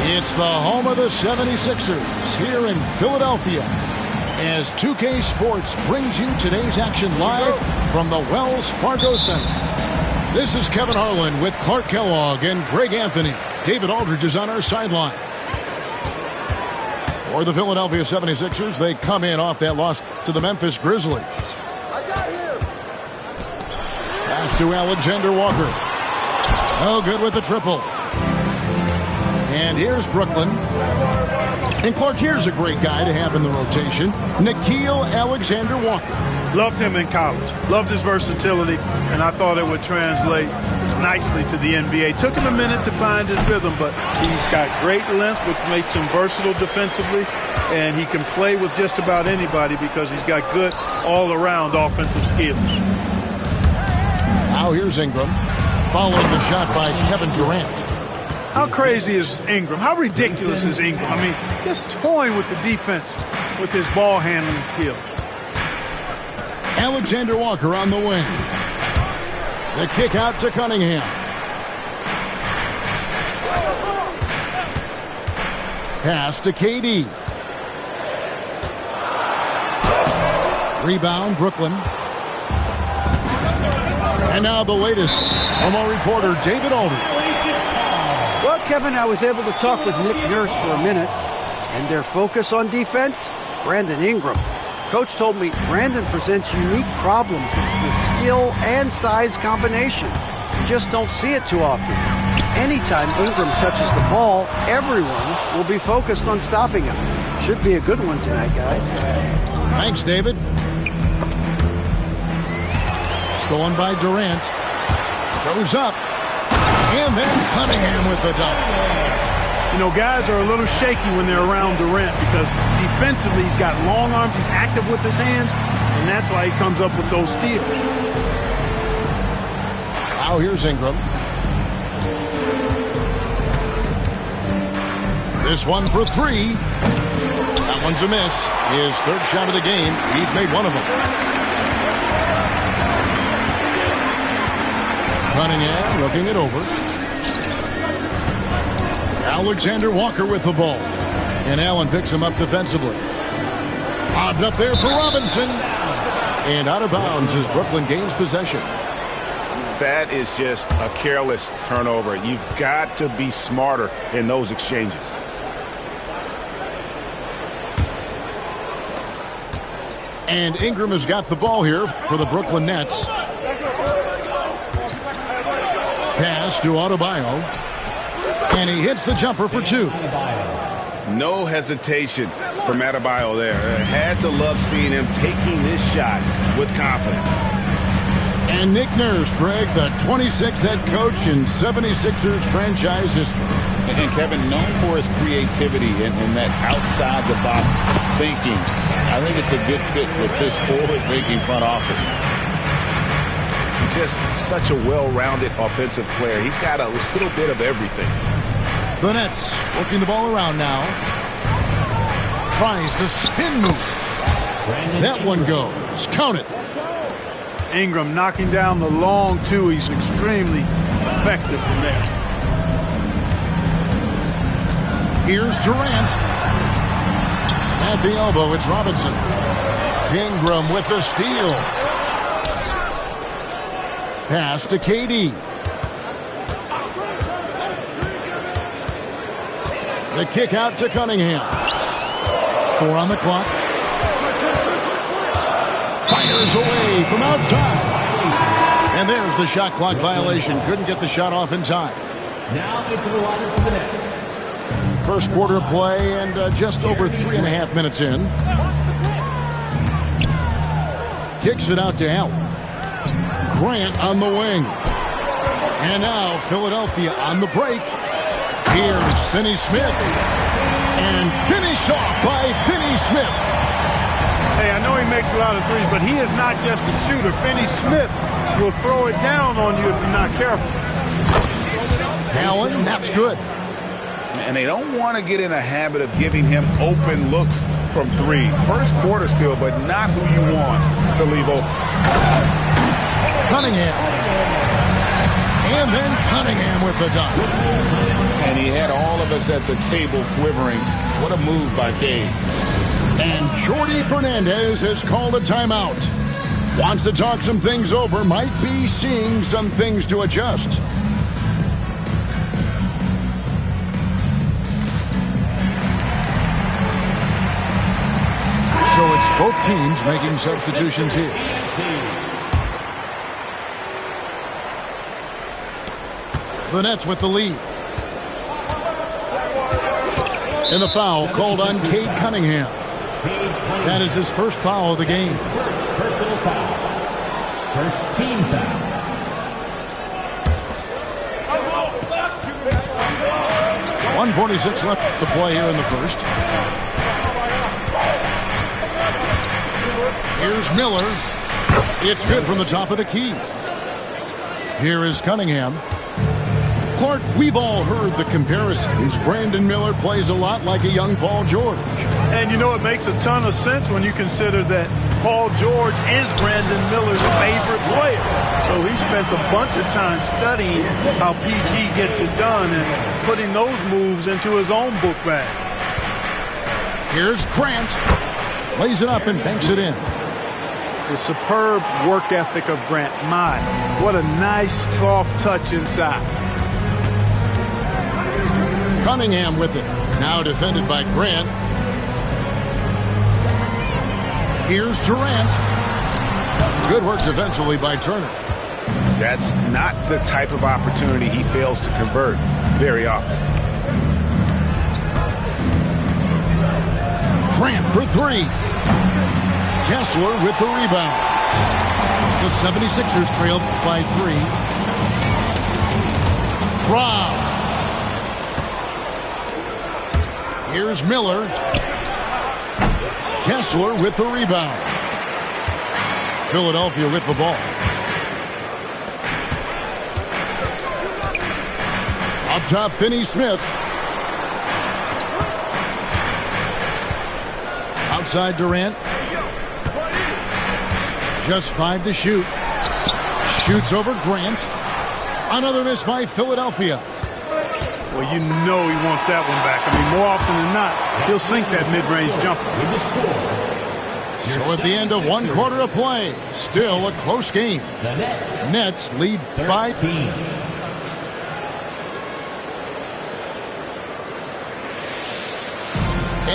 It's the home of the 76ers here in Philadelphia as 2K Sports brings you today's action live from the Wells Fargo Center. This is Kevin Harlan with Clark Kellogg and Greg Anthony. David Aldridge is on our sideline. For the Philadelphia 76ers, they come in off that loss to the Memphis Grizzlies. I got him. Pass to Alexander Walker. No good with the triple. And here's Brooklyn. And Clark, here's a great guy to have in the rotation, Nickeil Alexander-Walker. Loved him in college. Loved his versatility, and I thought it would translate nicely to the NBA. Took him a minute to find his rhythm, but he's got great length, which makes him versatile defensively, and he can play with just about anybody because he's got good all-around offensive skills. Now here's Ingram, following the shot by Kevin Durant. How crazy is Ingram? How ridiculous is Ingram? I mean, just toying with the defense with his ball handling skill. Alexander Walker on the wing. The kick out to Cunningham. Pass to KD. Rebound, Brooklyn. And now the latest from our reporter, David Aldridge. Well, Kevin, I was able to talk with Nick Nurse for a minute, and their focus on defense, Brandon Ingram. Coach told me Brandon presents unique problems. It's the skill and size combination. You just don't see it too often. Anytime Ingram touches the ball, everyone will be focused on stopping him. Should be a good one tonight, guys. Thanks, David. Stolen by Durant. Goes up. And then Cunningham with the dunk. You know, guys are a little shaky when they're around Durant because defensively he's got long arms, he's active with his hands, and that's why he comes up with those steals. Now here's Ingram. This one for three. That one's a miss. His third shot of the game. He's made one of them. Cunningham looking it over. Alexander Walker with the ball. And Allen picks him up defensively. Lobbed up there for Robinson. And out of bounds as Brooklyn gains possession. That is just a careless turnover. You've got to be smarter in those exchanges. And Ingram has got the ball here for the Brooklyn Nets. Pass to Adebayo. And he hits the jumper for two. No hesitation from Adebayo there. Had to love seeing him taking this shot with confidence. And Nick Nurse, Greg, the 26th head coach in 76ers franchise history. And Kevin, known for his creativity and that outside-the-box thinking. I think it's a good fit with this forward-thinking front office. Just such a well-rounded offensive player. He's got a little bit of everything. The Nets working the ball around now. Tries the spin move. That one goes. Count it. Ingram knocking down the long two. He's extremely effective from there. Here's Durant. At the elbow, it's Robinson. Ingram with the steal. Pass to KD. The kick out to Cunningham. 4 on the clock. Fires away from outside. And there's the shot clock violation. Couldn't get the shot off in time. Now into the lineup for the Nets. First quarter play and just over 3.5 minutes in. Kicks it out to Allen. Grant on the wing. And now Philadelphia on the break. Here's Finney-Smith. And finished off by Finney-Smith. Hey, I know he makes a lot of threes, but he is not just a shooter. Finney-Smith will throw it down on you if you're not careful. Allen, that's good. And they don't want to get in a habit of giving him open looks from 3. First quarter still, but not who you want to leave open. Cunningham. And then Cunningham with the dunk. And he had all of us at the table quivering. What a move by Cade. And Jordi Fernandez has called a timeout. Wants to talk some things over. Might be seeing some things to adjust. So it's both teams making substitutions here. The Nets with the lead. And the foul called on Cade Cunningham. That is his first foul of the game. First personal foul. First team foul. .146 left to play here in the first. Here's Miller. It's good from the top of the key. Here is Cunningham. Clark, we've all heard the comparisons. Brandon Miller plays a lot like a young Paul George. And you know, it makes a ton of sense when you consider that Paul George is Brandon Miller's favorite player. So he spent a bunch of time studying how PG gets it done and putting those moves into his own book bag. Here's Grant. Lays it up and banks it in. The superb work ethic of Grant. My, what a nice soft touch inside. Cunningham with it. Now defended by Grant. Here's Durant. Good work defensively by Turner. That's not the type of opportunity he fails to convert very often. Grant for 3. Kessler with the rebound. The 76ers trail by 3. Brown. Here's Miller. Kessler with the rebound. Philadelphia with the ball. Up top, Finney-Smith. Outside Durant. Just 5 to shoot. Shoots over Grant. Another miss by Philadelphia. Well, you know he wants that one back. I mean, more often than not, he'll sink that mid-range jumper. So at the end of 1 quarter of play, still a close game. Nets lead by 13.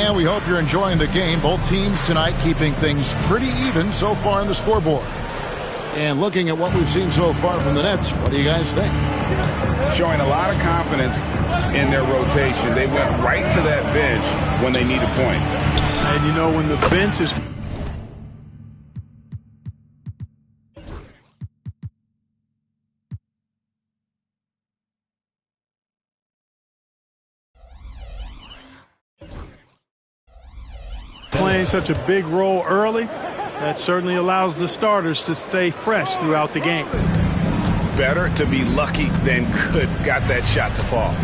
And we hope you're enjoying the game. Both teams tonight keeping things pretty even so far on the scoreboard. And looking at what we've seen so far from the Nets, what do you guys think? Showing a lot of confidence in their rotation. They went right to that bench when they needed points. And you know, when the bench is playing such a big role early, that certainly allows the starters to stay fresh throughout the game. Better to be lucky than good. Got that shot to fall.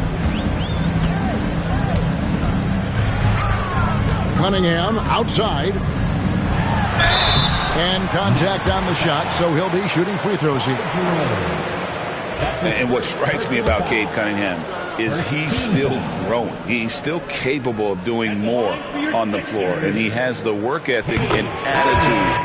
Cunningham outside. And contact on the shot, so he'll be shooting free throws here. And what strikes me about Cade Cunningham, is he's still growing. He's still capable of doing more on the floor, and he has the work ethic and attitude.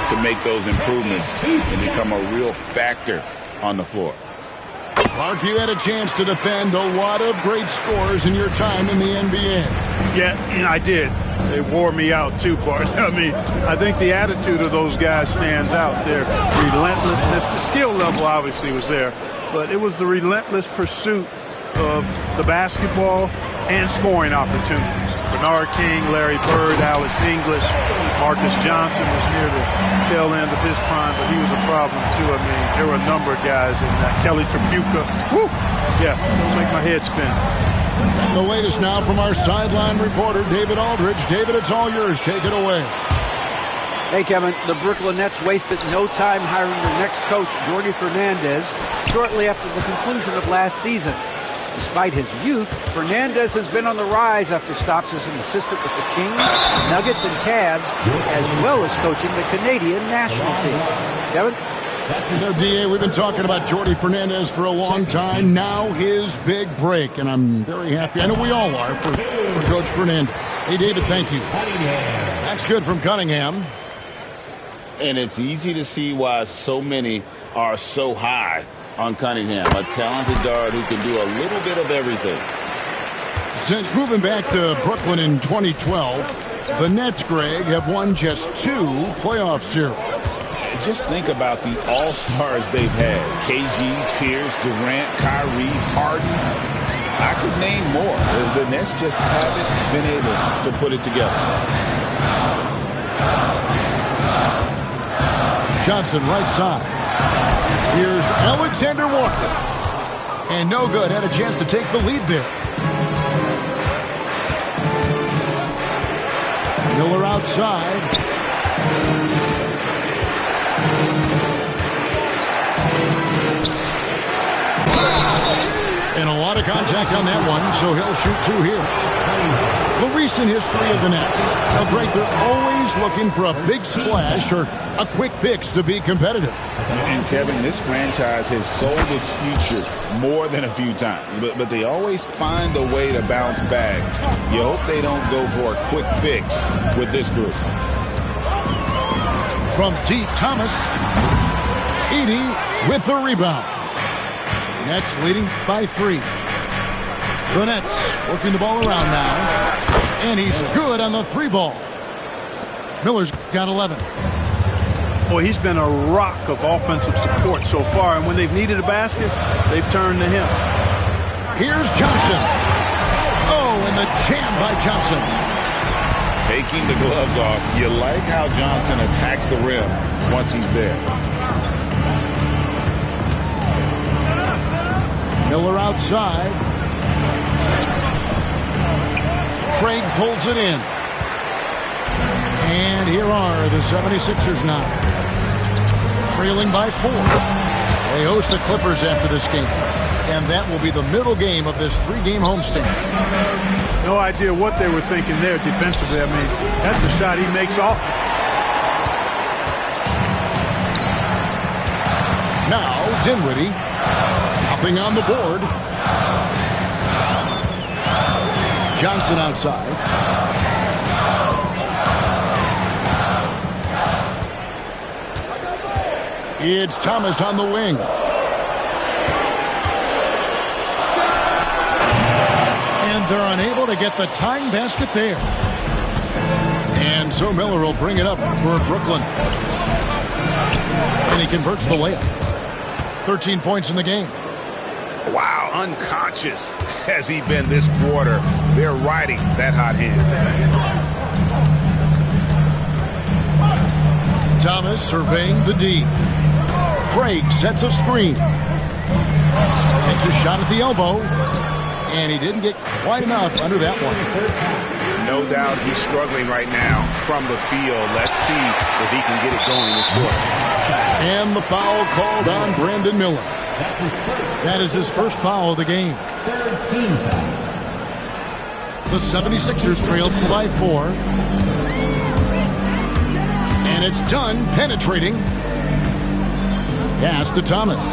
To make those improvements and become a real factor on the floor. Clark, you had a chance to defend a lot of great scores in your time in the NBA. Yeah, I did. They wore me out too, Bart. I mean, I think the attitude of those guys stands out. Their relentlessness, the skill level obviously was there, but it was the relentless pursuit of the basketball and scoring opportunities. Bernard King, Larry Bird, Alex English, Marcus Johnson was near the tail end of his prime, but he was a problem too. I mean, there were a number of guys in that. Kelly Tripucka. Woo! Yeah, it'll make my head spin. And the latest now from our sideline reporter, David Aldridge. David, it's all yours. Take it away. Hey, Kevin, the Brooklyn Nets wasted no time hiring their next coach, Jordi Fernandez, shortly after the conclusion of last season. Despite his youth, Fernandez has been on the rise after stops as an assistant with the Kings, Nuggets, and Cavs, as well as coaching the Canadian national team. Kevin? You know, D.A., we've been talking about Jordi Fernandez for a long time. Now his big break, and I'm very happy. I know we all are for Coach Fernandez. Hey, David, thank you. That's good from Cunningham. And it's easy to see why so many are so high on Cunningham, a talented guard who can do a little bit of everything. Since moving back to Brooklyn in 2012, the Nets, Greg, have won just 2 playoff series. Just think about the all-stars they've had. KG, Pierce, Durant, Kyrie, Harden. I could name more. The Nets just haven't been able to put it together. Johnson, right side. Here's Alexander Walker. And no good. Had a chance to take the lead there. Miller outside. And a lot of contact on that one, so he'll shoot 2 here. The recent history of the Nets. Now, Greg, they're always looking for a big splash or a quick fix to be competitive. And, Kevin, this franchise has sold its future more than a few times, but they always find a way to bounce back. You hope they don't go for a quick fix with this group. From deep, Thomas. Edey with the rebound. Nets leading by 3. The Nets working the ball around now. And he's good on the 3-ball. Miller's got 11. Boy, he's been a rock of offensive support so far, and when they've needed a basket, they've turned to him. Here's Johnson. Oh, and the jam by Johnson. Taking the gloves off. You like how Johnson attacks the rim once he's there. Miller outside. Craig pulls it in. And here are the 76ers now. Trailing by 4. They host the Clippers after this game. And that will be the middle game of this 3-game homestand. No idea what they were thinking there defensively. I mean, that's a shot he makes off. Now, Dinwiddie. Nothing on the board. Johnson outside. It's Thomas on the wing. And they're unable to get the tying basket there. And so Miller will bring it up for Brooklyn. And he converts the layup. 13 points in the game. Wow, unconscious has he been this quarter. They're riding that hot hand. Thomas surveying the D. Craig sets a screen. Takes a shot at the elbow. And he didn't get quite enough under that one. No doubt he's struggling right now from the field. Let's see if he can get it going this quarter. And the foul called on Brandon Miller. That is his first foul of the game. 13 foul. The 76ers trailed by 4. And it's done penetrating. Pass to Thomas.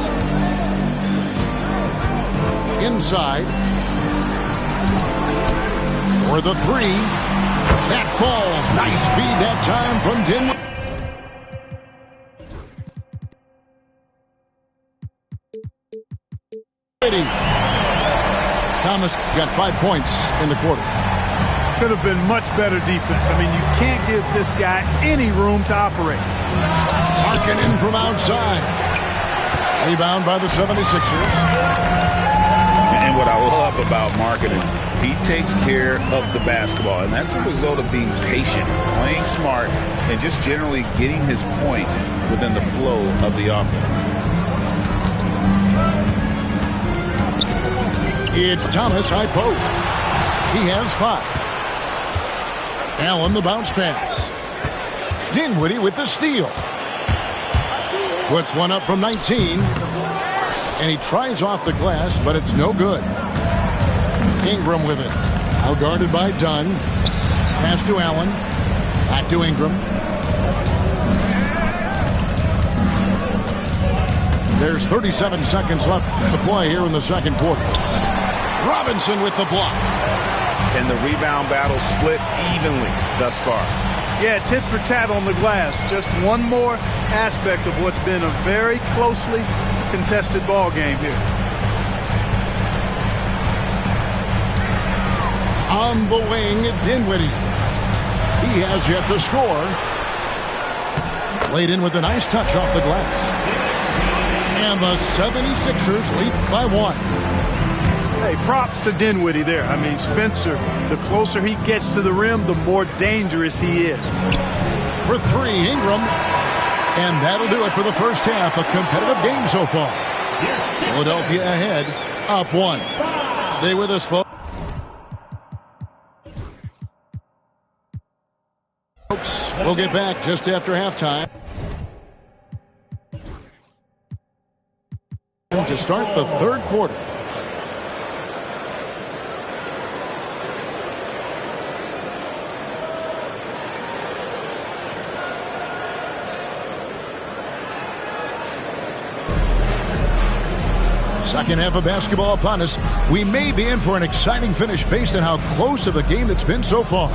Inside. For the 3. That falls. Nice feed that time from Dinwiddie. Thomas got 5 points in the quarter. Could have been much better defense. I mean, you can't give this guy any room to operate. Markkanen from outside. Rebound by the 76ers. And what I love about Markkanen, he takes care of the basketball, and that's a result of being patient, playing smart, and just generally getting his points within the flow of the offense. It's Thomas, high post. He has 5. Allen the bounce pass. Dinwiddie with the steal. Puts one up from 19. And he tries off the glass, but it's no good. Ingram with it. Now guarded by Dunn. Pass to Allen. Back to Ingram. There's 37 seconds left to play here in the second quarter. Robinson with the block. And the rebound battle split evenly thus far. Yeah, tit for tat on the glass. Just one more aspect of what's been a very closely contested ball game here. On the wing, Dinwiddie. He has yet to score. Laid in with a nice touch off the glass. And the 76ers lead by 1. Hey, props to Dinwiddie there. I mean, Spencer, the closer he gets to the rim, the more dangerous he is. For 3, Ingram. And that'll do it for the first half. A competitive game so far. Philadelphia ahead, up 1. Stay with us, folks. We'll get back just after halftime. To start the third quarter. Second half of basketball upon us. We may be in for an exciting finish based on how close of a game it's been so far.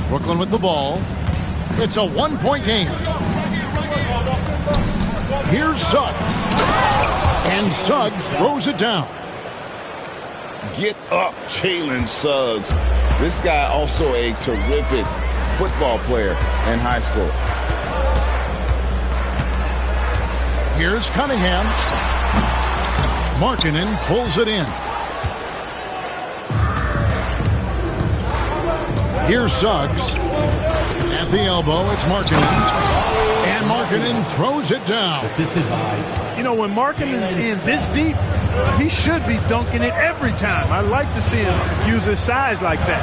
Brooklyn with the ball. It's a 1-point game. Here's Suggs. And Suggs throws it down. Get up, Jalen Suggs. This guy also a terrific football player in high school. Here's Cunningham. Markkanen pulls it in. Here's Suggs. At the elbow, it's Markkanen. And Markkanen throws it down. You know, when Markkanen's in this deep, he should be dunking it every time. I like to see him use his size like that.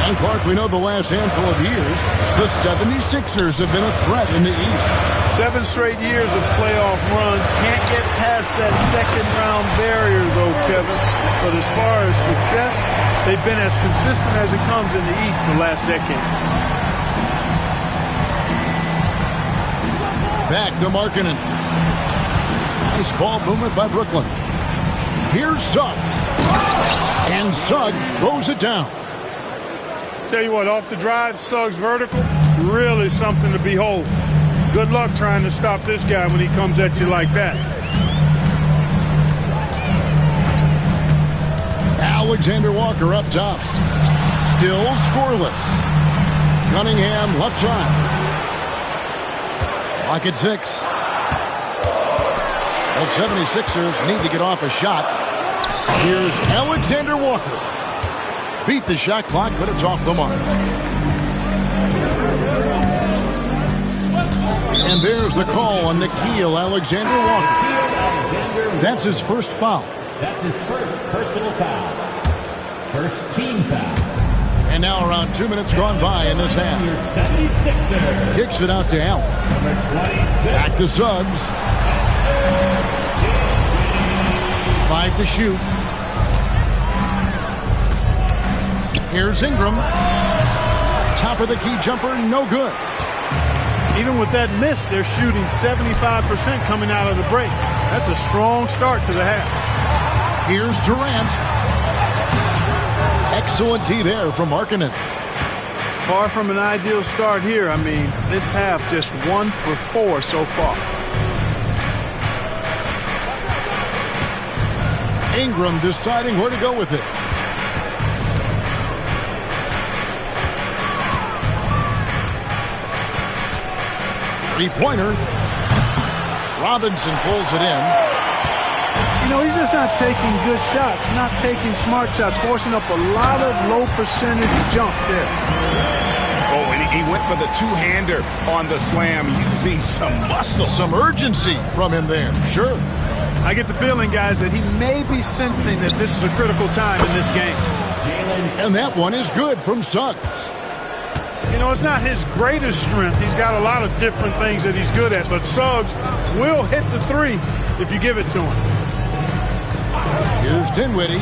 And Clark, we know the last handful of years, the 76ers have been a threat in the East. 7 straight years of playoff runs. Can't get past that second-round barrier, though, Kevin. But as far as success, they've been as consistent as it comes in the East the last decade. Back to Markkanen. Nice ball movement by Brooklyn. Here's Suggs. And Suggs throws it down. Tell you what, off the drive, Suggs vertical, really something to behold. Good luck trying to stop this guy when he comes at you like that. Alexander Walker up top. Still scoreless. Cunningham left side. Lock at 6. The 76ers need to get off a shot. Here's Alexander Walker. Beat the shot clock, but it's off the mark. And there's the call on Nickeil Alexander Walker. That's his first foul. That's his first personal foul. First team foul. And now around 2 minutes gone by in this half. 76ers. Kicks it out to Allen. Number 25. Back to Suggs. Back to shoot. Here's Ingram. Top of the key jumper, no good. Even with that miss, they're shooting 75% coming out of the break. That's a strong start to the half. Here's Durant. Excellent D there from Markkanen. Far from an ideal start here. I mean, this half just 1 for 4 so far. Ingram deciding where to go with it. Three-pointer. Robinson pulls it in. You know, he's just not taking good shots, not taking smart shots, forcing up a lot of low percentage jump there. Oh, and he went for the two-hander on the slam, using some muscle. Some urgency from him there, sure. I get the feeling, guys, that he may be sensing that this is a critical time in this game. And that one is good from Suggs. You know, it's not his greatest strength. He's got a lot of different things that he's good at, but Suggs will hit the three if you give it to him. Here's Dinwiddie,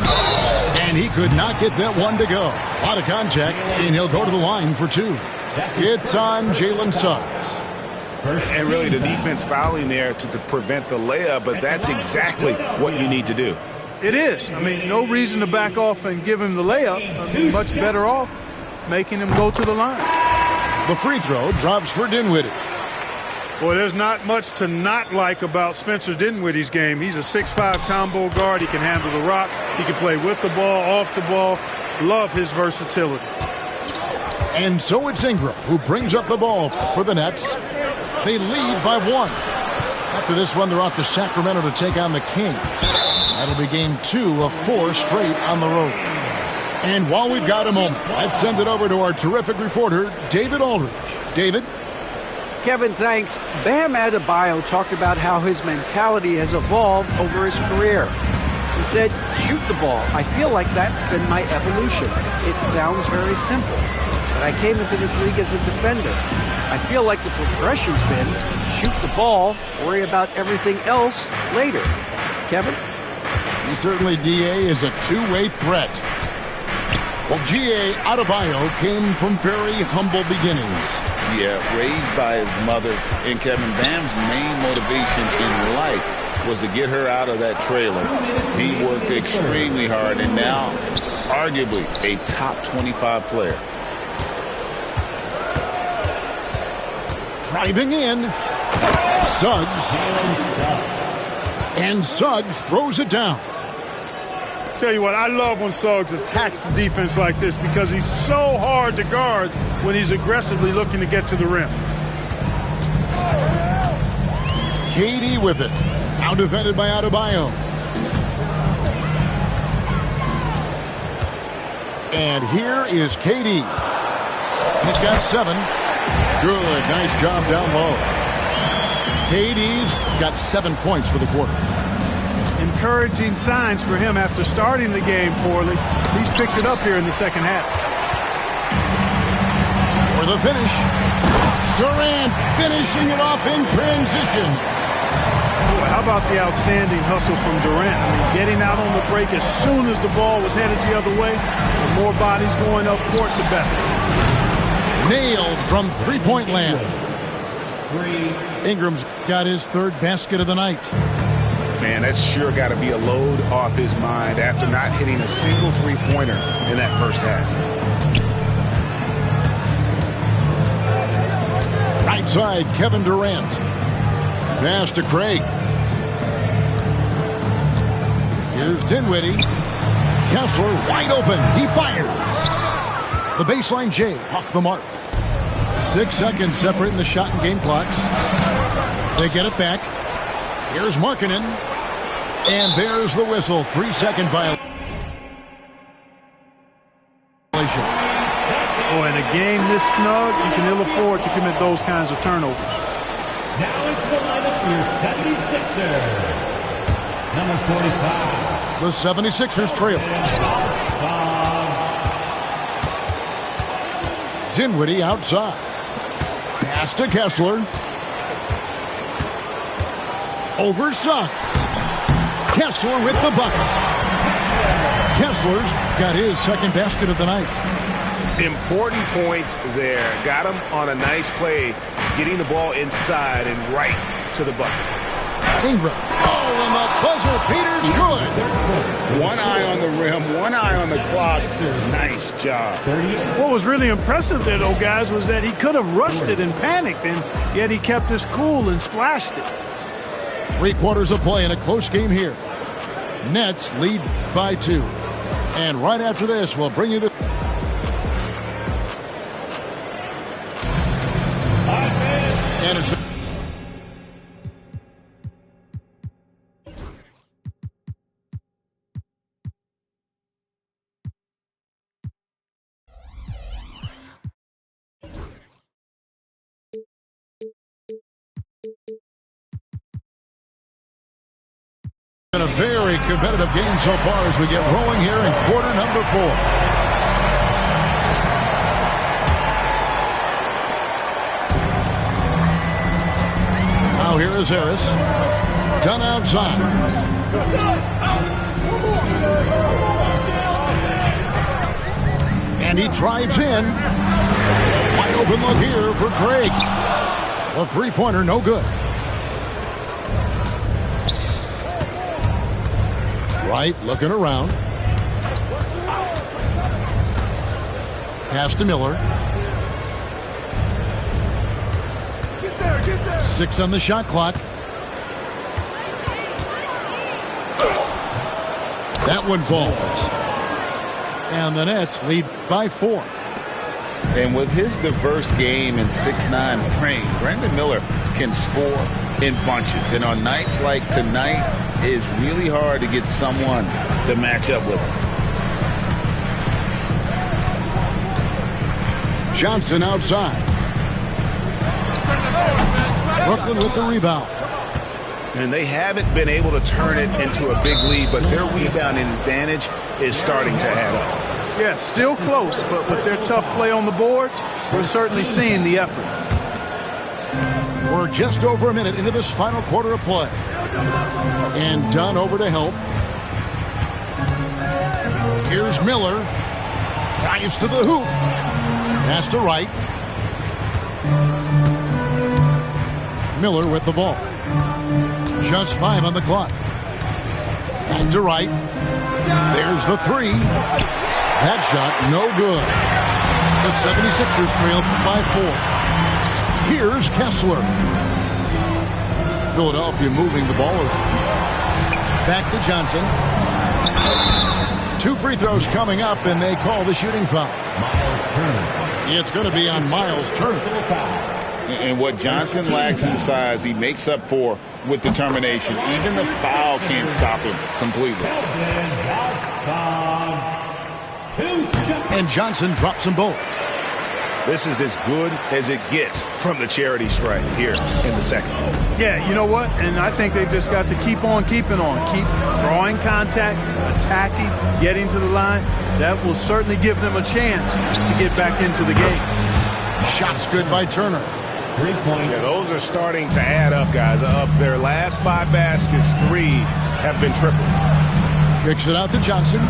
and he could not get that one to go. A lot of contact, and he'll go to the line for two. It's on Jalen Suggs. And really the defense fouling there to prevent the layup, but that's exactly what you need to do. It is. I mean, no reason to back off and give him the layup. I mean, much better off making him go to the line. The free throw drops for Dinwiddie. Boy, there's not much to not like about Spencer Dinwiddie's game. He's a 6'5" combo guard. He can handle the rock. He can play with the ball, off the ball. Love his versatility. And so it's Ingram who brings up the ball for the Nets. They lead by 1. After this one, they're off to Sacramento to take on the Kings. That'll be game 2 of 4 straight on the road. And while we've got a moment, let's send it over to our terrific reporter, David Aldridge. David? Kevin, thanks. Bam Adebayo talked about how his mentality has evolved over his career. He said, shoot the ball. I feel like that's been my evolution. It sounds very simple, but I came into this league as a defender. I feel like the progression's been shoot the ball, worry about everything else later. Kevin? He certainly, DA, is a two-way threat. Well, G.A. Adebayo came from very humble beginnings. Yeah, raised by his mother. And Kevin, Bam's main motivation in life was to get her out of that trailer. He worked extremely hard and now arguably a top 25 player. Driving in. Suggs. And Suggs throws it down. Tell you what, I love when Suggs attacks the defense like this because he's so hard to guard when he's aggressively looking to get to the rim. KD with it. Now defended by Adebayo. And here is KD. He's got 7. Good, nice job down low. KD's got 7 points for the quarter. Encouraging signs for him after starting the game poorly. He's picked it up here in the second half. For the finish, Durant finishing it off in transition. Boy, how about the outstanding hustle from Durant? I mean, getting out on the break as soon as the ball was headed the other way. The more bodies going up court, the better. Nailed from three-point land. Ingram's got his 3rd basket of the night. Man, that's sure got to be a load off his mind after not hitting a single three-pointer in that first half. Right side, Kevin Durant. Pass to Craig. Here's Dinwiddie. Kessler wide open. He fires. The baseline J off the mark. 6 seconds separating the shot and game clocks. They get it back. Here's Markkanen. And there's the whistle. 3-second violation. Oh, in a game this snug, you can ill afford to commit those kinds of turnovers. Now into the lineup for your 76er. Number 45. The 76ers trail. Dinwiddie outside. Pass to Kessler. Over Suggs. Kessler with the bucket. Kessler's got his second basket of the night. Important points there. Got him on a nice play, getting the ball inside and right to the bucket. Ingram. Oh, and the buzzer beater's good. One eye on the rim, one eye on the clock. Nice job. What was really impressive there, though, guys, was that he could have rushed it and panicked, and yet he kept his cool and splashed it. 3 quarters of play in a close game here. Nets lead by 2. And right after this, we'll bring you the... And it's... Been a very competitive game so far as we get rolling here in quarter number 4. Now here is Harris. Done outside. And he drives in. Wide open look here for Craig. The three-pointer no good. Right, looking around. Pass to Miller. 6 on the shot clock. That one falls. And the Nets lead by 4. And with his diverse game and 6'9" frame, Brandon Miller can score in bunches. And on nights like tonight, it's really hard to get someone to match up with him. Johnson outside. Brooklyn with the rebound. And they haven't been able to turn it into a big lead, but their rebounding advantage is starting to add up. Yeah, still close, but with their tough play on the boards, we're certainly seeing the effort. We're just over a minute into this final quarter of play. And Dunn over to help. Here's Miller. Drives to the hoop. Pass to Wright. Miller with the ball. Just 5 on the clock. Back to Wright. There's the 3. That shot no good. The 76ers trail by 4. Here's Kessler. Philadelphia moving the ball around. Back to Johnson. 2 free throws coming up, and they call the shooting foul. It's going to be on Miles Turner. And what Johnson lacks in size, he makes up for with determination. Even the foul can't stop him completely. And Johnson drops them both. This is as good as it gets from the charity stripe here in the second. Yeah, you know what? And I think they've just got to keep on keeping on. Keep drawing contact, attacking, getting to the line. That will certainly give them a chance to get back into the game. Shots good by Turner. 3 points. Yeah, those are starting to add up, guys. Of their last 5 baskets, 3 have been triples. Kicks it out to Johnson.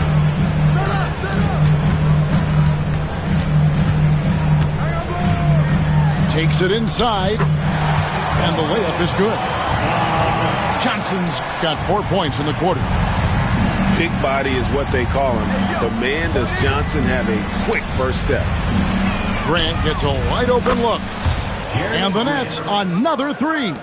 Takes it inside. And the layup is good. Johnson's got 4 points in the quarter. Big body is what they call him. But man, does Johnson have a quick first step. Grant gets a wide open look. And the Nets another 3.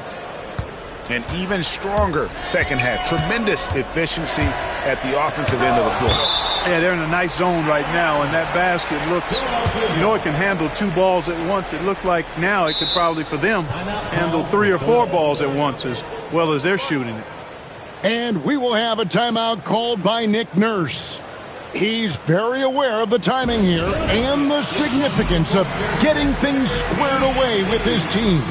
An even stronger second half. Tremendous efficiency at the offensive end of the floor. Yeah, they're in a nice zone right now, and that basket looks, you know, it can handle 2 balls at once. It looks like now it could probably, for them, handle 3 or 4 balls at once as well as they're shooting it. And we will have a timeout called by Nick Nurse. He's very aware of the timing here and the significance of getting things squared away with his team.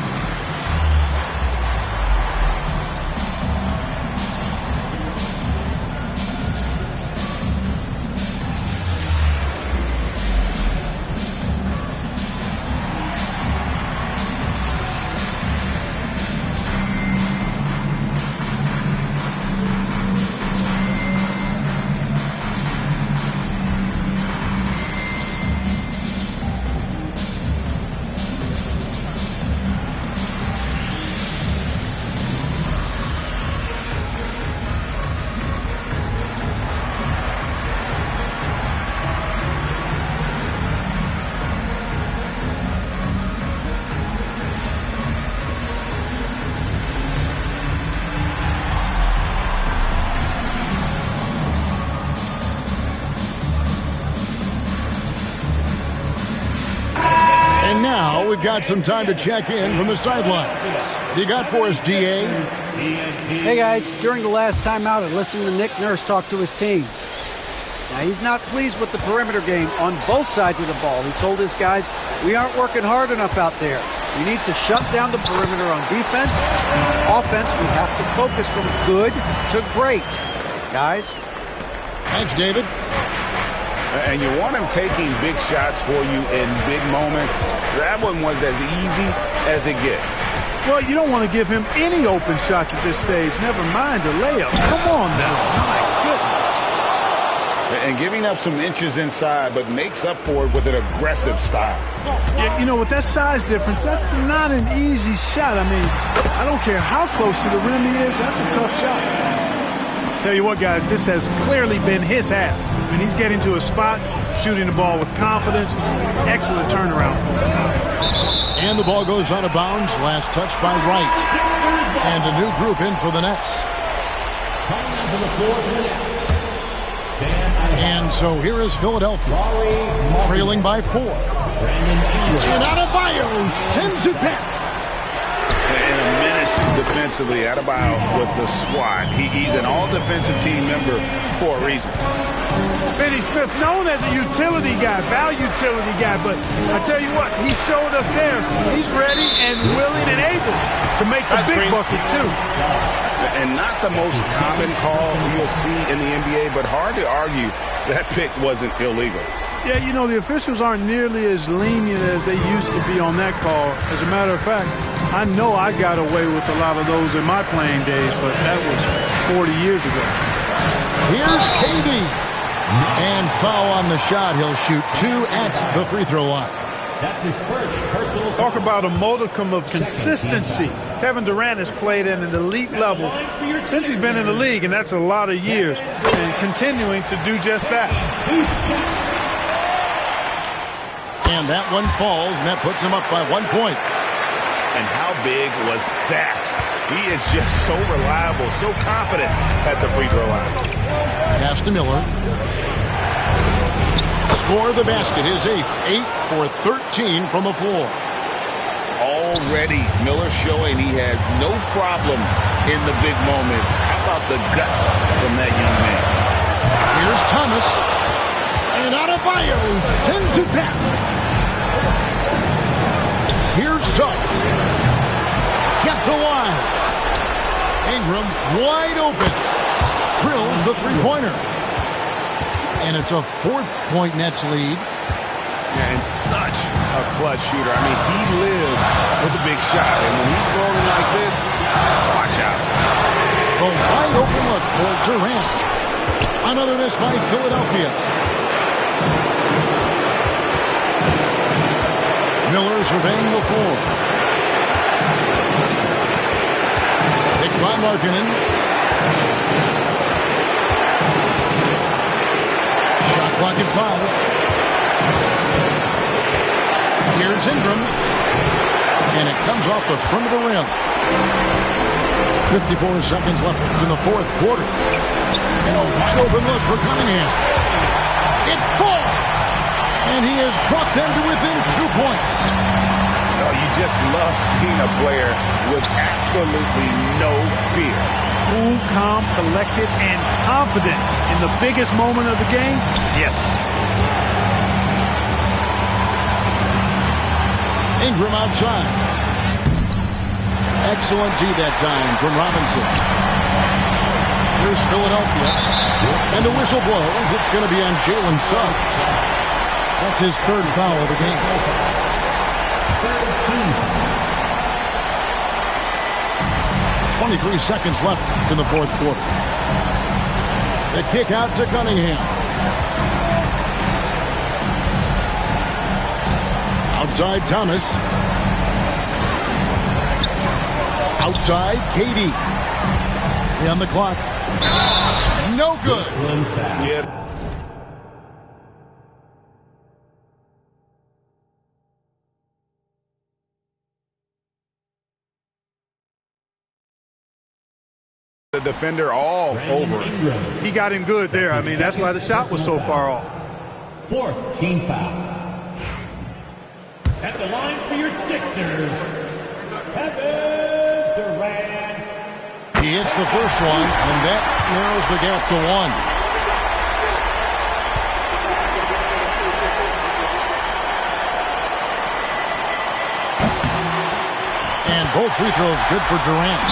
we've got some time to check in from the sidelines. You got for us, D.A.? Hey, guys. During the last timeout, I listened to Nick Nurse talk to his team. Now, he's not pleased with the perimeter game on both sides of the ball. He told his guys, we aren't working hard enough out there. We need to shut down the perimeter on defense. On offense, we have to focus from good to great. Guys? Thanks, David. And you want him taking big shots for you in big moments. That one was as easy as it gets. Well, you don't want to give him any open shots at this stage. Never mind a layup. Come on now. My goodness. And giving up some inches inside, but makes up for it with an aggressive style. Yeah, you know, with that size difference, that's not an easy shot. I mean, I don't care how close to the rim he is. That's a tough shot. Tell you what, guys, this has clearly been his half. I mean, he's getting to a spot, shooting the ball with confidence. Excellent turnaround for him. And the ball goes out of bounds. Last touch by Wright. And a new group in for the Nets. And so here is Philadelphia, trailing by 4. And Adebayo sends it back. And a menace defensively. Adebayo with the swat. He's an all-defensive team member for a reason. Finney Smith, known as a utility guy, value utility guy, but I tell you what, he showed us there. He's ready and willing and able to make the big bucket, too. And not the most common call you'll see in the NBA, but hard to argue that pick wasn't illegal. Yeah, you know, the officials aren't nearly as lenient as they used to be on that call. As a matter of fact, I know I got away with a lot of those in my playing days, but that was 40 years ago. Here's KD. And foul on the shot. He'll shoot 2 at the free throw line. That's his first personal. Talk about a modicum of consistency. Kevin Durant has played at an elite level since he's been in the league, and that's a lot of years, and continuing to do just that. And that one falls, and that puts him up by 1 point. And how big was that? He is just so reliable, so confident at the free throw line. Pass to Miller. Score the basket, his 8th. 8 for 13 from the floor. Already, Miller showing he has no problem in the big moments. How about the gut from that young man? Here's Thomas. And Adebayo sends it back. Here's Suggs. Kept alive. Ingram wide open. Drills the three-pointer. And it's a 4-point Nets lead. And such a clutch shooter. I mean, he lives with a big shot. And when he's rolling like this, watch out. A wide open look for Durant. Another miss by Philadelphia. Miller surveying the floor. Picked by Markkanen. Shot clock at 5. Here's Ingram. And it comes off the front of the rim. 54 seconds left in the fourth quarter. And a wide open look for Cunningham. It falls. And he has brought them to within 2 points. Oh, you just love seeing a player with absolutely no fear. Cool, calm, collected, and confident in the biggest moment of the game? Yes. Ingram outside. Excellent D that time from Robinson. Here's Philadelphia. And the whistle blows. It's going to be on Jalen Suggs. That's his 3rd foul of the game. 23 seconds left in the fourth quarter. The kick out to Cunningham. Outside Thomas. Outside KD. On the clock. No good. Yeah. The defender all over him. He got him good there. I mean, that's why the shot was so far off. 4th team foul. At the line for your Sixers, Kevin Durant. He hits the first one, and that narrows the gap to 1. And both free throws good for Durant.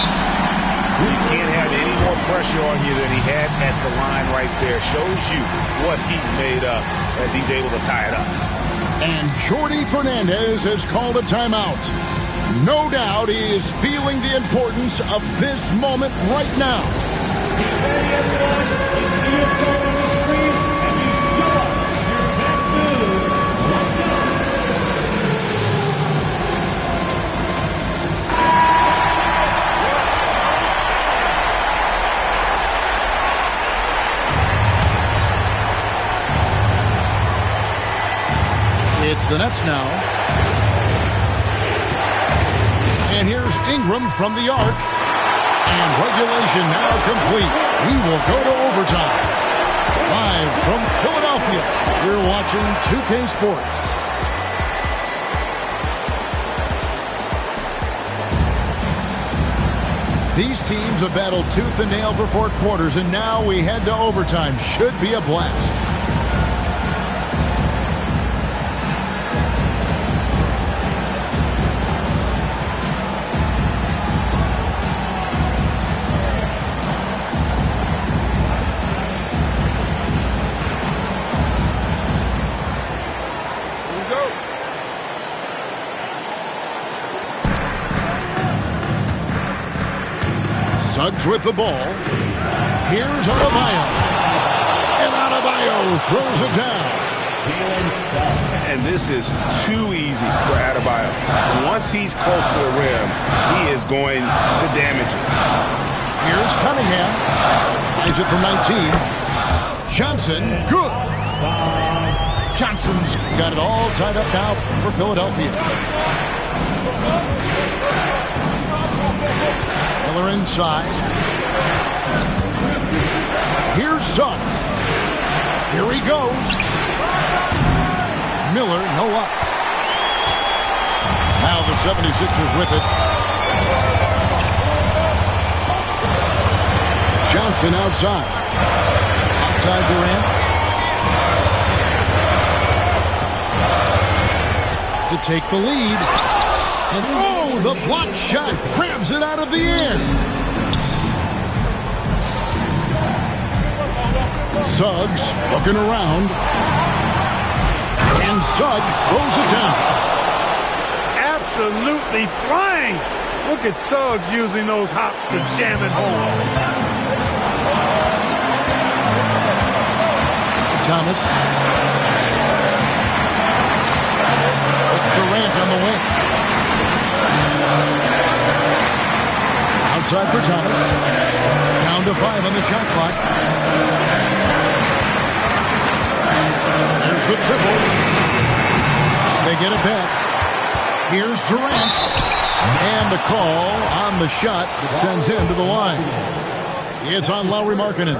You can't have any more pressure on you than he had at the line right there. Shows you what he's made of as he's able to tie it up. And Jordi Fernandez has called a timeout. No doubt he is feeling the importance of this moment right now. Get ready, everyone. You see your phone on the screen, and you show us your best move. Let's go. It's the Nets now. And here's Ingram from the arc. And regulation now complete. We will go to overtime. Live from Philadelphia, you're watching 2K Sports. These teams have battled tooth and nail for 4 quarters, and now we head to overtime. Should be a blast. Suggs with the ball. Here's Adebayo. And Adebayo throws it down. And this is too easy for Adebayo. Once he's close to the rim, he is going to damage it. Here's Cunningham. Tries it from 19. Johnson, good. Johnson's got it all tied up now for Philadelphia. Miller inside. Here's Suggs. Here he goes. Miller, no luck. Now the 76ers with it. Johnson outside. Outside Durant. To take the lead. And oh, the block shot grabs it out of the air. Suggs looking around. And Suggs throws it down. Absolutely flying. Look at Suggs using those hops to jam it home. Thomas. It's Durant on the wing. Outside for Thomas. Down to 5 on the shot clock. There's the triple. They get it back. Here's Durant. And the call on the shot that sends him to the line. It's on Lauri Markkanen.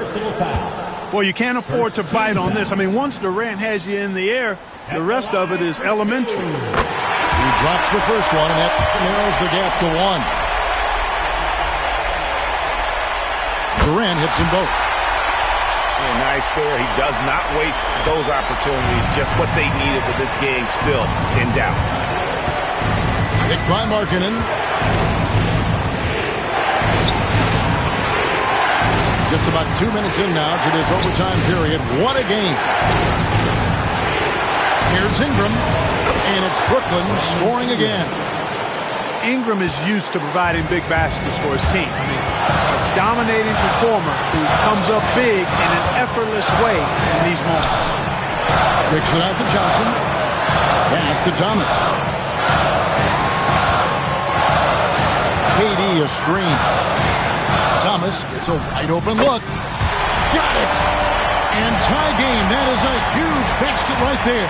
Well, you can't afford to bite on this. I mean, once Durant has you in the air, the rest of it is elementary. He drops the first one, and that narrows the gap to 1. Durant hits them both. Yeah, nice there. He does not waste those opportunities. Just what they needed with this game still in doubt. Hit by Markkanen. Just about 2 minutes in now to this overtime period. What a game. Here's Ingram. And it's Brooklyn scoring again. Ingram is used to providing big baskets for his team. A dominating performer who comes up big in an effortless way in these moments. Kicks it out to Johnson. Pass to Thomas. KD a screen. Thomas gets a wide open look. Got it. And tie game. That is a huge basket right there.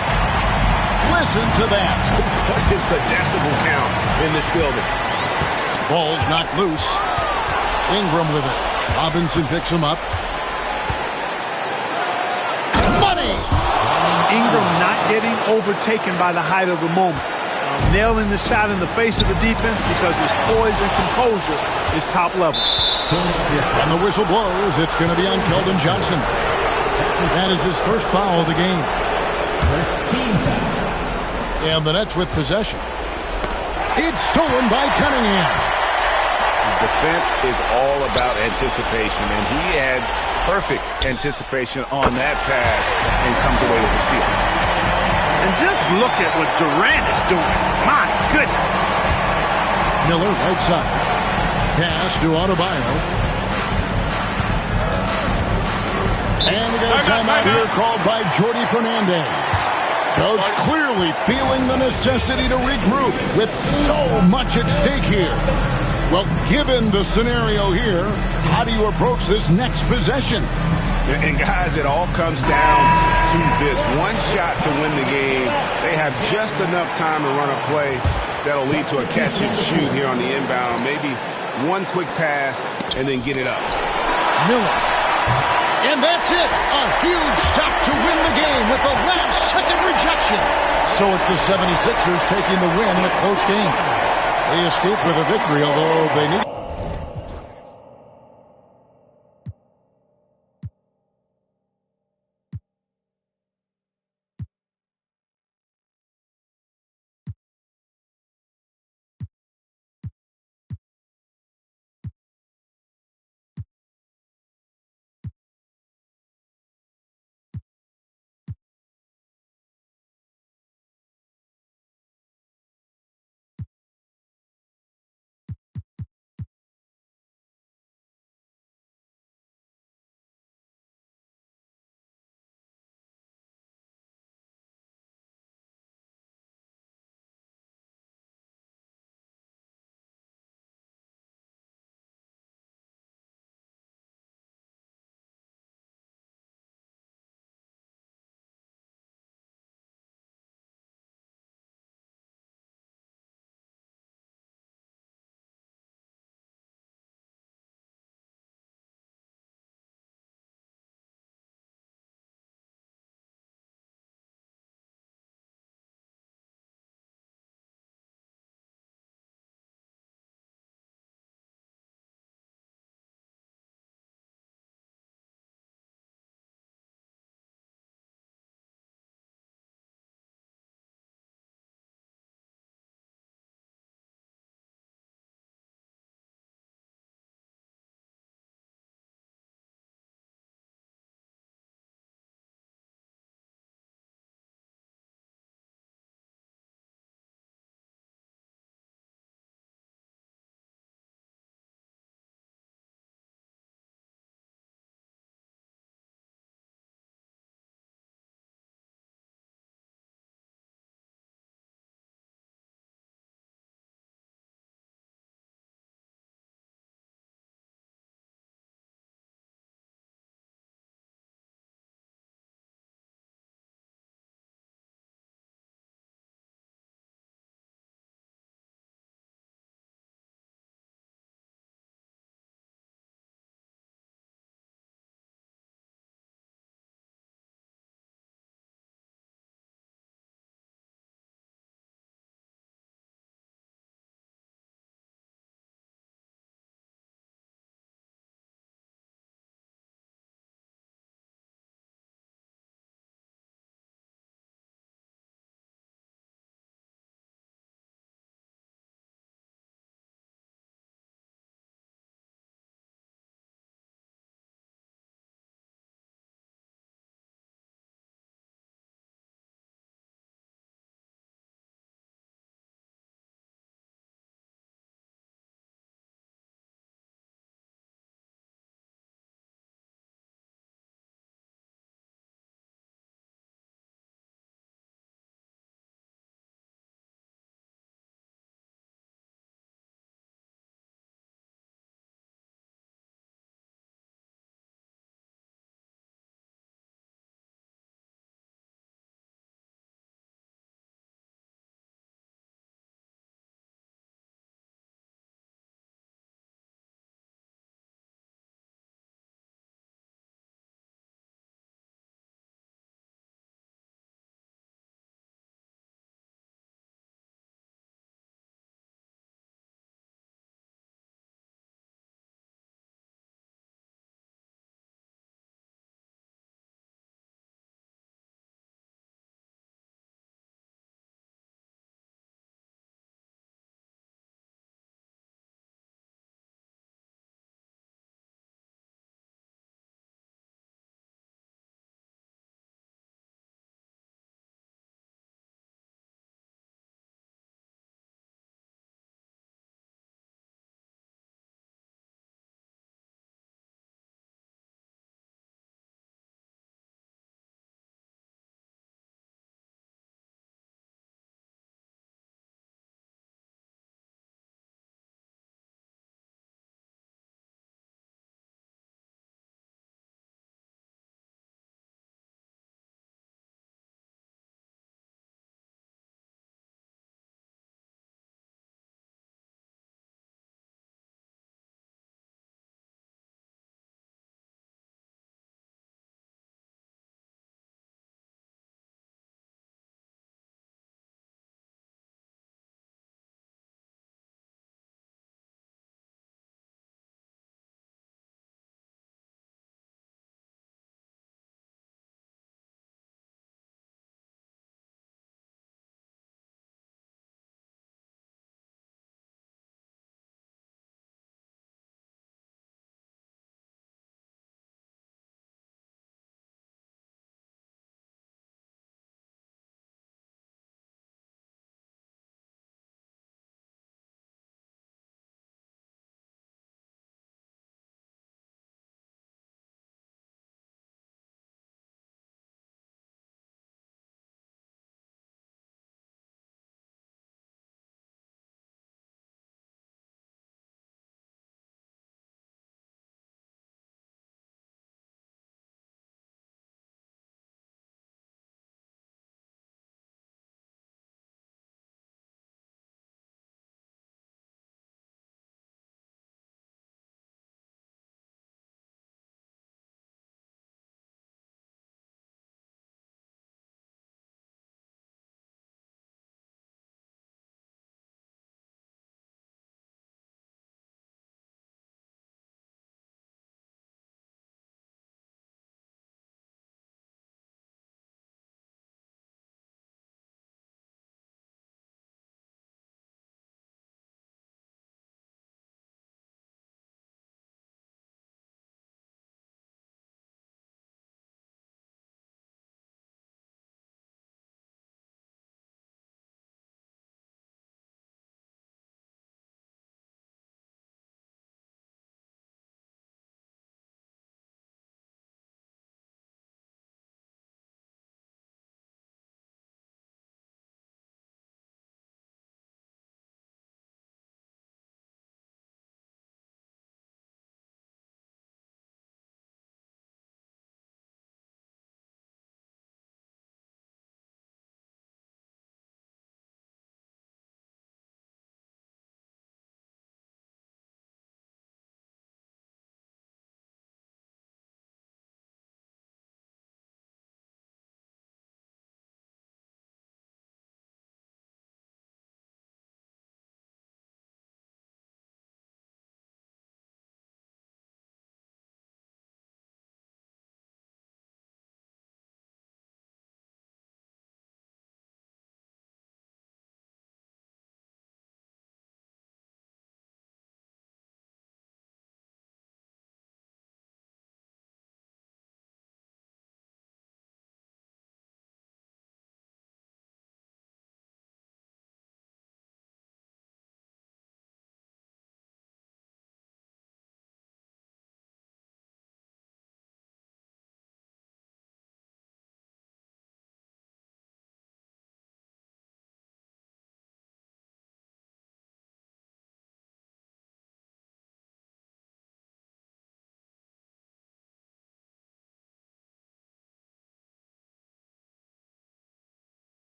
Listen to that. What is the decibel count in this building? Ball's knocked loose. Ingram with it. Robinson picks him up. Money! Ingram not getting overtaken by the height of the moment. nailing the shot in the face of the defense because his poise and composure is top level. And the whistle blows. It's going to be on Keldon Johnson. That is his first foul of the game. And the Nets with possession. It's stolen by Cunningham. Defense is all about anticipation, and he had perfect anticipation on that pass and comes away with the steal. And just look at what Durant is doing. My goodness. Miller right side. Pass to Adebayo. And we got a timeout here called by Jordi Fernandez. Coach clearly feeling the necessity to regroup with so much at stake here. Well, given the scenario here, how do you approach this next possession? And guys, it all comes down to this. One shot to win the game. They have just enough time to run a play that'll lead to a catch and shoot here on the inbound. Maybe one quick pass and then get it up. Miller. And that's it. A huge stop to win the game with the last-second rejection. So it's the 76ers taking the win in a close game. They escape with a victory, although they need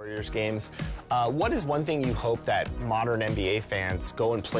Warriors games. What is one thing you hope that modern NBA fans go and play